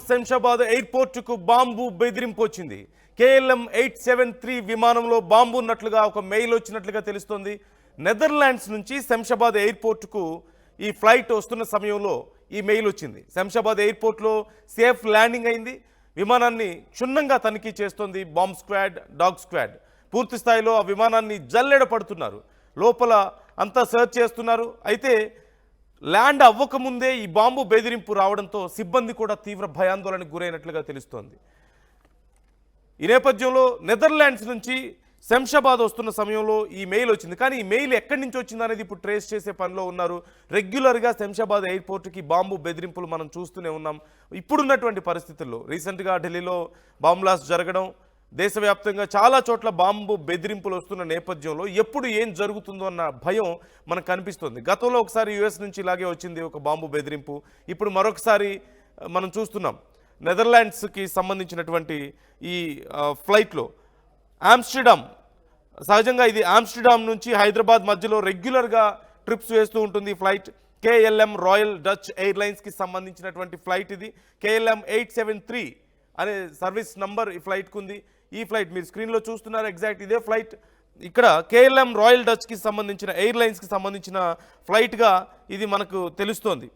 Shamshabad ఎయిర్పోర్టుకు bomb బెదిరింపు వచ్చింది. KLM 873 విమానంలో బాంబు ఉన్నట్లుగా ఒక మెయిల్ వచ్చినట్లుగా తెలుస్తోంది. నెదర్లాండ్స్ నుంచి శంషాబాద్ ఎయిర్పోర్టుకు ఈ ఫ్లైట్ వస్తున్న సమయంలో ఈ మెయిల్ వచ్చింది. శంషాబాద్ ఎయిర్పోర్ట్లో సేఫ్ ల్యాండింగ్ అయింది. విమానాన్ని క్షుణ్ణంగా తనిఖీ చేస్తోంది బాంబ్ స్క్వాడ్, డాగ్ స్క్వాడ్. పూర్తి స్థాయిలో ఆ విమానాన్ని జల్లెడ పడుతున్నారు. లోపల అంతా సర్చ్ చేస్తున్నారు. అయితే ల్యాండ్ అవ్వకముందే ఈ బాంబు బెదిరింపు రావడంతో సిబ్బంది కూడా తీవ్ర భయాందోళనకు గురైనట్లుగా తెలుస్తోంది. ఈ నేపథ్యంలో నెదర్లాండ్స్ నుంచి శంషాబాద్ వస్తున్న సమయంలో ఈ మెయిల్ వచ్చింది. కానీ ఈ మెయిల్ ఎక్కడి నుంచి వచ్చింది అనేది ఇప్పుడు ట్రేస్ చేసే పనిలో ఉన్నారు. రెగ్యులర్గా శంషాబాద్ ఎయిర్పోర్ట్కి బాంబు బెదిరింపులు మనం చూస్తూనే ఉన్నాం. ఇప్పుడున్నటువంటి పరిస్థితుల్లో రీసెంట్గా ఢిల్లీలో బాంబ్ బ్లాస్ట్ జరగడం, దేశవ్యాప్తంగా చాలా చోట్ల బాంబు బెదిరింపులు వస్తున్న నేపథ్యంలో ఎప్పుడు ఏం జరుగుతుందో అన్న భయం మనకు కనిపిస్తుంది. గతంలో ఒకసారి US నుంచి ఇలాగే వచ్చింది ఒక బాంబు బెదిరింపు. ఇప్పుడు మరొకసారి మనం చూస్తున్నాం. నెదర్లాండ్స్కి సంబంధించినటువంటి ఈ ఫ్లైట్లో ఆమ్స్టర్డామ్, సహజంగా ఇది ఆమ్స్టర్డామ్ నుంచి హైదరాబాద్ మధ్యలో రెగ్యులర్గా ట్రిప్స్ వేస్తూ ఉంటుంది ఈ ఫ్లైట్. KLM రాయల్ డచ్ ఎయిర్లైన్స్కి సంబంధించినటువంటి ఫ్లైట్ ఇది. KLM 873 అనే సర్వీస్ నంబర్ ఈ ఫ్లైట్కి ఉంది. ఈ ఫ్లైట్ మీరు స్క్రీన్లో చూస్తున్నారు, ఎగ్జాక్ట్ ఇదే ఫ్లైట్. ఇక్కడ KLM రాయల్ డచ్కి సంబంధించిన ఎయిర్లైన్స్కి సంబంధించిన ఫ్లైట్గా ఇది మనకు తెలుస్తోంది.